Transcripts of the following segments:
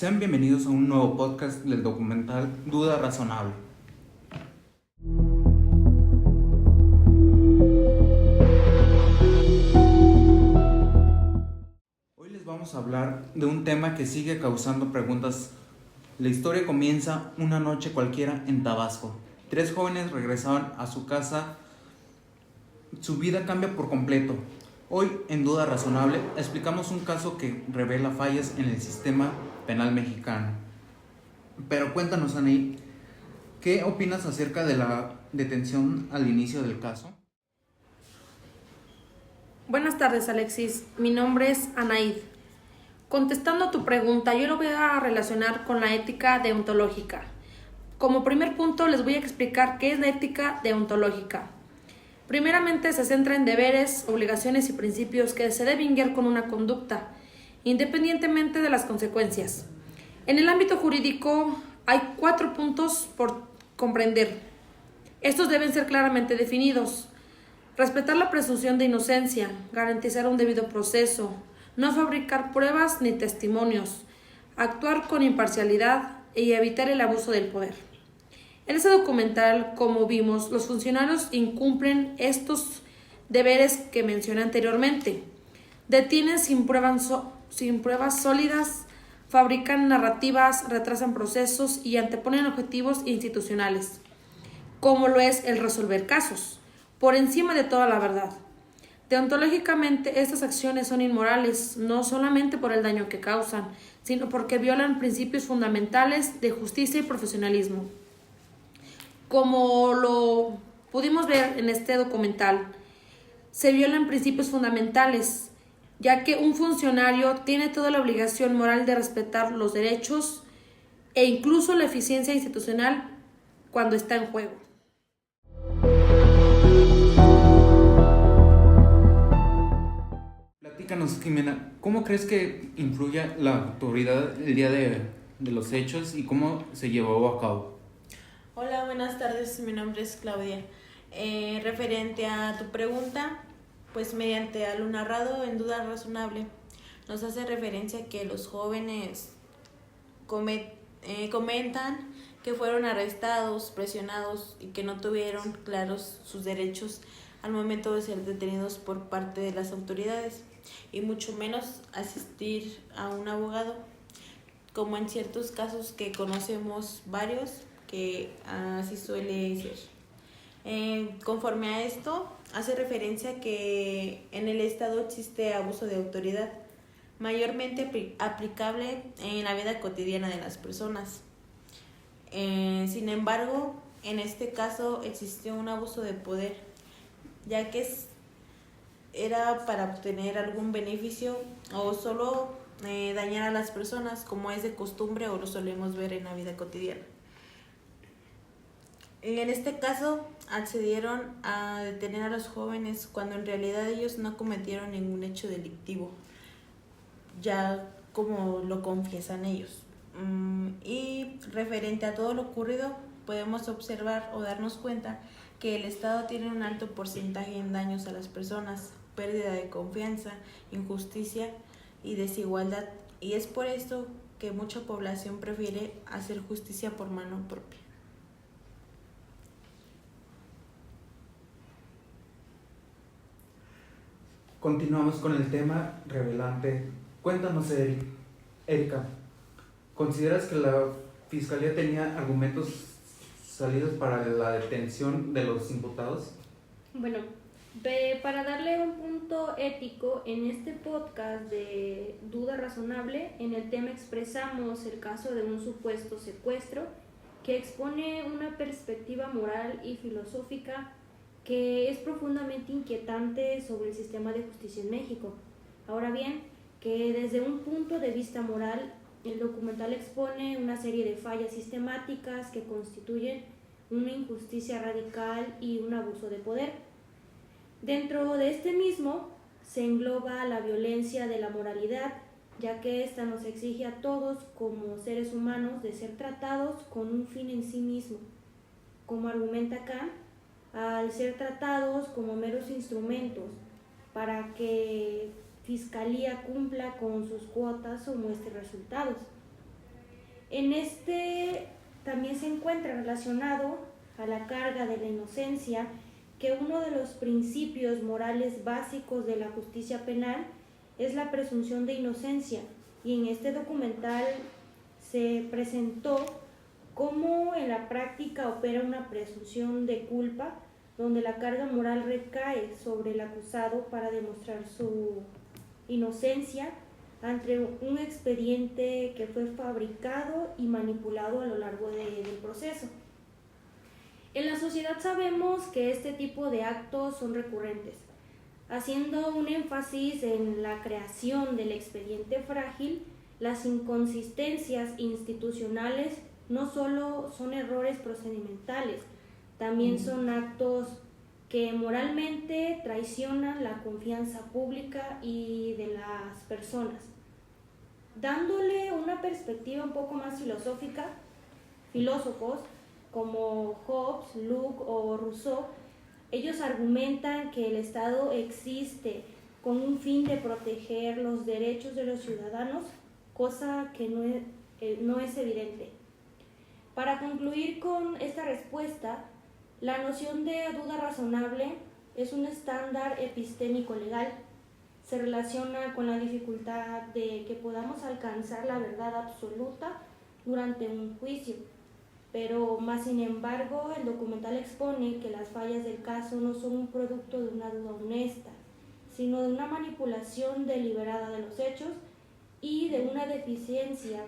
Sean bienvenidos a un nuevo podcast del documental Duda Razonable. Hoy les vamos a hablar de un tema que sigue causando preguntas. La historia comienza una noche cualquiera en Tabasco. 3 jóvenes regresaban a su casa. Su vida cambia por completo. Hoy, en Duda Razonable, explicamos un caso que revela fallas en el sistema penal mexicano. Pero cuéntanos, Anaí, ¿qué opinas acerca de la detención al inicio del caso? Buenas tardes, Alexis. Mi nombre es Anaid. Contestando a tu pregunta, yo lo voy a relacionar con la ética deontológica. Como primer punto, les voy a explicar qué es la ética deontológica. Primeramente, se centra en deberes, obligaciones y principios que se deben guiar con una conducta, independientemente de las consecuencias. En el ámbito jurídico hay 4 puntos por comprender. Estos deben ser claramente definidos. Respetar la presunción de inocencia, garantizar un debido proceso, no fabricar pruebas ni testimonios, actuar con imparcialidad y evitar el abuso del poder. En ese documental, como vimos, los funcionarios incumplen estos deberes que mencioné anteriormente. Detienen sin pruebas sólidas, fabrican narrativas, retrasan procesos y anteponen objetivos institucionales, como lo es el resolver casos, por encima de toda la verdad. Deontológicamente, estas acciones son inmorales, no solamente por el daño que causan, sino porque violan principios fundamentales de justicia y profesionalismo. Como lo pudimos ver en este documental, se violan principios fundamentales, ya que un funcionario tiene toda la obligación moral de respetar los derechos e incluso la eficiencia institucional cuando está en juego. Platícanos, Jimena, ¿cómo crees que influye la autoridad el día de los hechos y cómo se llevó a cabo? Hola, buenas tardes, mi nombre es Claudia. Referente a tu pregunta, pues mediante a lo narrado en Duda Razonable, nos hace referencia que los jóvenes comentan que fueron arrestados, presionados y que no tuvieron claros sus derechos al momento de ser detenidos por parte de las autoridades y mucho menos asistir a un abogado, como en ciertos casos que conocemos varios, que así suele ser. Conforme a esto, hace referencia que en el Estado existe abuso de autoridad, mayormente aplicable en la vida cotidiana de las personas. Sin embargo, en este caso existió un abuso de poder, ya que era para obtener algún beneficio o solo dañar a las personas, como es de costumbre o lo solemos ver en la vida cotidiana. En este caso, accedieron a detener a los jóvenes cuando en realidad ellos no cometieron ningún hecho delictivo, ya como lo confiesan ellos. Y referente a todo lo ocurrido, podemos observar o darnos cuenta que el Estado tiene un alto porcentaje en daños a las personas, pérdida de confianza, injusticia y desigualdad, y es por esto que mucha población prefiere hacer justicia por mano propia. Continuamos con el tema revelante. Cuéntanos, Erika, ¿consideras que la Fiscalía tenía argumentos sólidos para la detención de los imputados? Bueno, para darle un punto ético en este podcast de Duda Razonable, en el tema expresamos el caso de un supuesto secuestro que expone una perspectiva moral y filosófica que es profundamente inquietante sobre el sistema de justicia en México. Ahora bien, que desde un punto de vista moral, el documental expone una serie de fallas sistemáticas que constituyen una injusticia radical y un abuso de poder. Dentro de este mismo se engloba la violencia de la moralidad, ya que ésta nos exige a todos como seres humanos de ser tratados con un fin en sí mismo. Como argumenta Kant, al ser tratados como meros instrumentos para que Fiscalía cumpla con sus cuotas o muestre resultados. En este también se encuentra relacionado a la carga de la inocencia, que uno de los principios morales básicos de la justicia penal es la presunción de inocencia, y en este documental se presentó cómo en la práctica opera una presunción de culpa, donde la carga moral recae sobre el acusado para demostrar su inocencia ante un expediente que fue fabricado y manipulado a lo largo del proceso. En la sociedad sabemos que este tipo de actos son recurrentes, haciendo un énfasis en la creación del expediente frágil. Las inconsistencias institucionales no solo son errores procedimentales, también son actos que moralmente traicionan la confianza pública y de las personas. Dándole una perspectiva un poco más filosófica, filósofos como Hobbes, Locke o Rousseau, ellos argumentan que el Estado existe con un fin de proteger los derechos de los ciudadanos, cosa que no es evidente. Para concluir con esta respuesta, la noción de duda razonable es un estándar epistémico legal. Se relaciona con la dificultad de que podamos alcanzar la verdad absoluta durante un juicio. Pero más sin embargo, el documental expone que las fallas del caso no son un producto de una duda honesta, sino de una manipulación deliberada de los hechos y de una deficiencia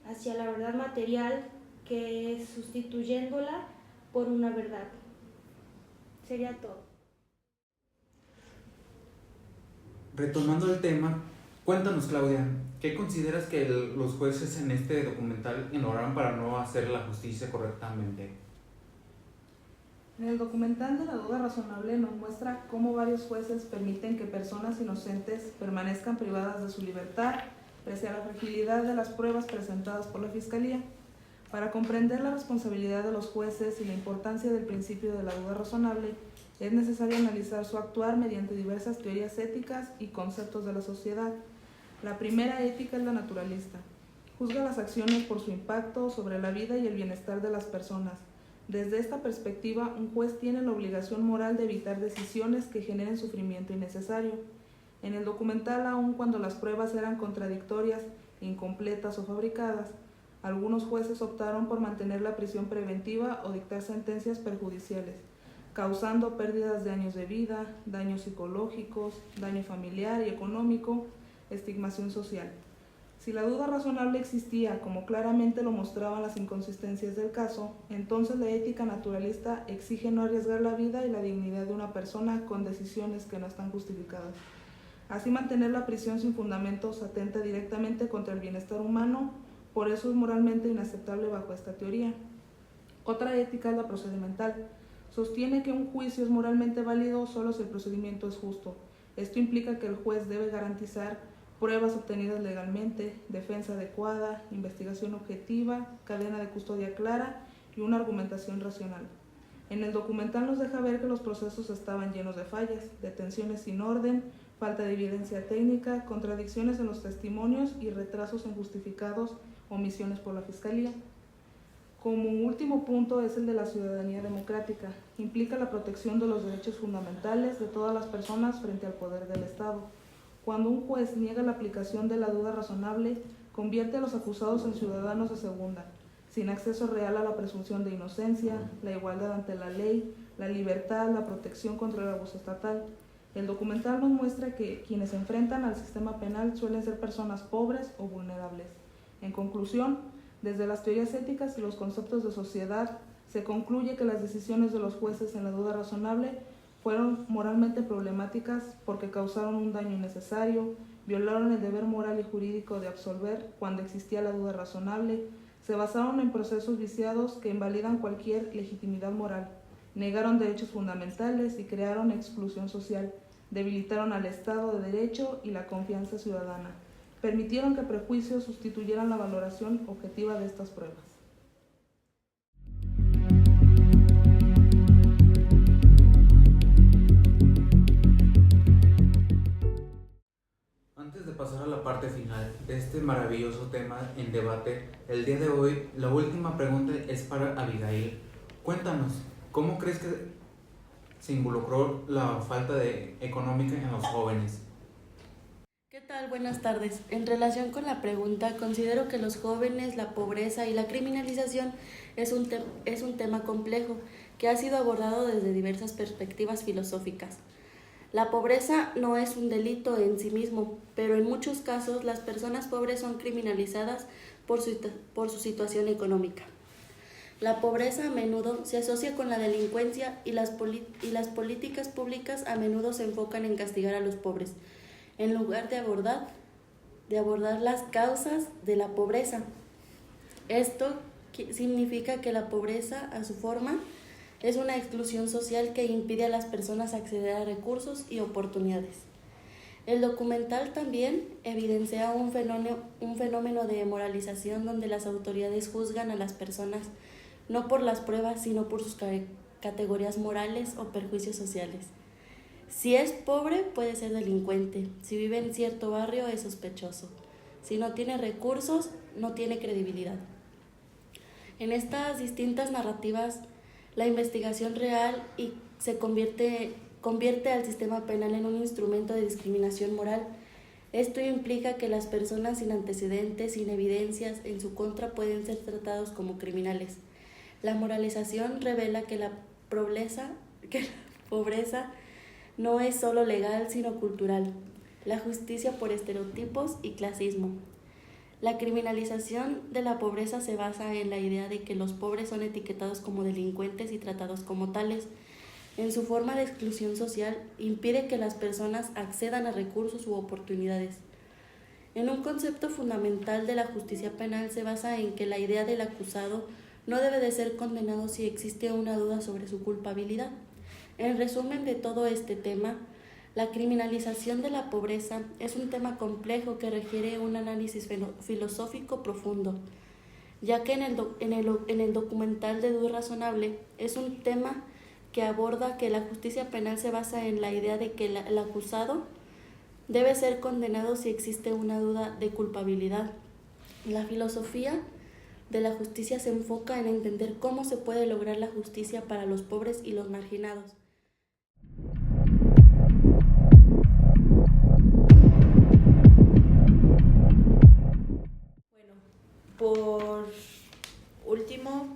hacia la verdad material que sustituyéndola por una verdad. Sería todo. Retomando el tema, cuéntanos, Claudia, ¿qué consideras que los jueces en este documental ignoraron para no hacer la justicia correctamente? En el documental de la duda razonable nos muestra cómo varios jueces permiten que personas inocentes permanezcan privadas de su libertad pese a la fragilidad de las pruebas presentadas por la Fiscalía. Para comprender la responsabilidad de los jueces y la importancia del principio de la duda razonable, es necesario analizar su actuar mediante diversas teorías éticas y conceptos de la sociedad. La primera ética es la naturalista. Juzga las acciones por su impacto sobre la vida y el bienestar de las personas. Desde esta perspectiva, un juez tiene la obligación moral de evitar decisiones que generen sufrimiento innecesario. En el documental, aun cuando las pruebas eran contradictorias, incompletas o fabricadas, algunos jueces optaron por mantener la prisión preventiva o dictar sentencias perjudiciales, causando pérdidas de años de vida, daños psicológicos, daño familiar y económico, estigmación social. Si la duda razonable existía, como claramente lo mostraban las inconsistencias del caso, entonces la ética naturalista exige no arriesgar la vida y la dignidad de una persona con decisiones que no están justificadas. Así, mantener la prisión sin fundamentos atenta directamente contra el bienestar humano, por eso es moralmente inaceptable bajo esta teoría. Otra ética es la procedimental. Sostiene que un juicio es moralmente válido solo si el procedimiento es justo. Esto implica que el juez debe garantizar pruebas obtenidas legalmente, defensa adecuada, investigación objetiva, cadena de custodia clara y una argumentación racional. En el documental nos deja ver que los procesos estaban llenos de fallas, detenciones sin orden, falta de evidencia técnica, contradicciones en los testimonios y retrasos injustificados, omisiones por la Fiscalía. Como último punto es el de la ciudadanía democrática. Implica la protección de los derechos fundamentales de todas las personas frente al poder del Estado. Cuando un juez niega la aplicación de la duda razonable, convierte a los acusados en ciudadanos de segunda, sin acceso real a la presunción de inocencia, la igualdad ante la ley, la libertad, la protección contra el abuso estatal. El documental nos muestra que quienes se enfrentan al sistema penal suelen ser personas pobres o vulnerables. En conclusión, desde las teorías éticas y los conceptos de sociedad, se concluye que las decisiones de los jueces en la duda razonable fueron moralmente problemáticas porque causaron un daño innecesario, violaron el deber moral y jurídico de absolver cuando existía la duda razonable, se basaron en procesos viciados que invalidan cualquier legitimidad moral, negaron derechos fundamentales y crearon exclusión social, debilitaron al Estado de Derecho y la confianza ciudadana, permitieron que prejuicios sustituyeran la valoración objetiva de estas pruebas. pasar a la parte final de este maravilloso tema en debate, el día de hoy la última pregunta es para Abigail. Cuéntanos, ¿cómo crees que se involucró la falta de económica en los jóvenes? ¿Qué tal? Buenas tardes. En relación con la pregunta, considero que los jóvenes, la pobreza y la criminalización es un tema complejo que ha sido abordado desde diversas perspectivas filosóficas. La pobreza no es un delito en sí mismo, pero en muchos casos las personas pobres son criminalizadas por su situación económica. La pobreza a menudo se asocia con la delincuencia y las políticas públicas a menudo se enfocan en castigar a los pobres, en lugar de abordar las causas de la pobreza. Esto significa que la pobreza, a su forma, es una exclusión social que impide a las personas acceder a recursos y oportunidades. El documental también evidencia un fenómeno de moralización donde las autoridades juzgan a las personas no por las pruebas, sino por sus categorías morales o perjuicios sociales. Si es pobre, puede ser delincuente. Si vive en cierto barrio, es sospechoso. Si no tiene recursos, no tiene credibilidad. En estas distintas narrativas, la investigación real se convierte al sistema penal en un instrumento de discriminación moral. Esto implica que las personas sin antecedentes, sin evidencias en su contra, pueden ser tratados como criminales. La moralización revela que la pobreza no es solo legal, sino cultural. La justicia por estereotipos y clasismo. La criminalización de la pobreza se basa en la idea de que los pobres son etiquetados como delincuentes y tratados como tales. En su forma de exclusión social, impide que las personas accedan a recursos u oportunidades. En un concepto fundamental de la justicia penal se basa en que la idea del acusado no debe de ser condenado si existe una duda sobre su culpabilidad. En resumen de todo este tema, la criminalización de la pobreza es un tema complejo que requiere un análisis filosófico profundo, ya que en el documental de Duda Razonable es un tema que aborda que la justicia penal se basa en la idea de que el acusado debe ser condenado si existe una duda de culpabilidad. La filosofía de la justicia se enfoca en entender cómo se puede lograr la justicia para los pobres y los marginados. Por último,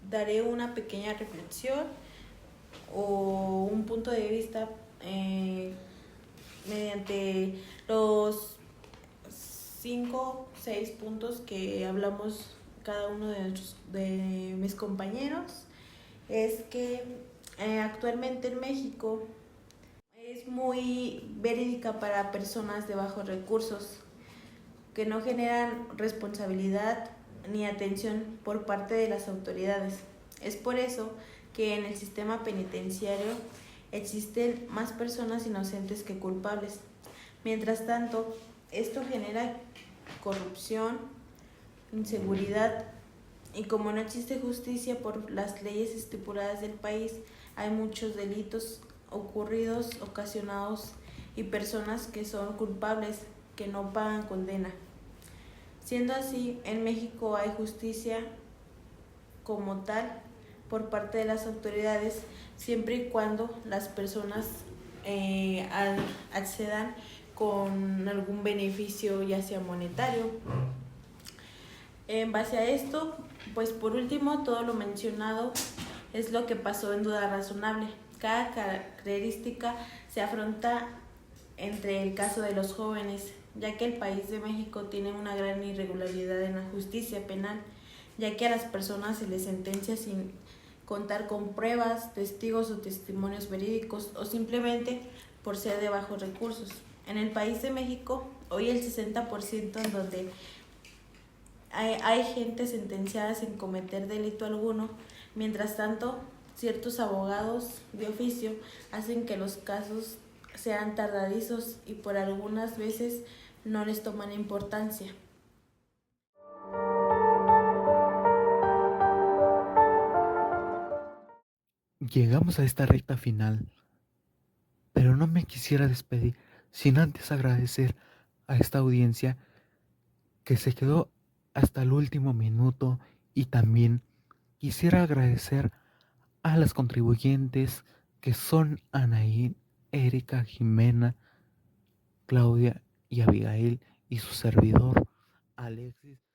daré una pequeña reflexión o un punto de vista mediante los 5 o 6 puntos que hablamos cada uno de mis compañeros. Es que actualmente en México es muy verídica para personas de bajos recursos que no generan responsabilidad ni atención por parte de las autoridades. Es por eso que en el sistema penitenciario existen más personas inocentes que culpables. Mientras tanto, esto genera corrupción, inseguridad, y como no existe justicia por las leyes estipuladas del país, hay muchos delitos ocurridos, ocasionados y personas que son culpables que no pagan condena. Siendo así, en México hay justicia como tal por parte de las autoridades, siempre y cuando las personas accedan con algún beneficio, ya sea monetario. En base a esto, pues por último, todo lo mencionado es lo que pasó en Duda Razonable. Cada característica se afronta entre el caso de los jóvenes, ya que el país de México tiene una gran irregularidad en la justicia penal, ya que a las personas se les sentencia sin contar con pruebas, testigos o testimonios verídicos, o simplemente por ser de bajos recursos. En el país de México, hoy el 60% en donde hay gente sentenciada sin cometer delito alguno. Mientras tanto, ciertos abogados de oficio hacen que los casos sean tardadizos y por algunas veces no les toman importancia. Llegamos a esta recta final, pero no me quisiera despedir sin antes agradecer a esta audiencia que se quedó hasta el último minuto, y también quisiera agradecer a las contribuyentes que son Anaí, Erika, Jimena, Claudia y Abigail, y su servidor Alexis.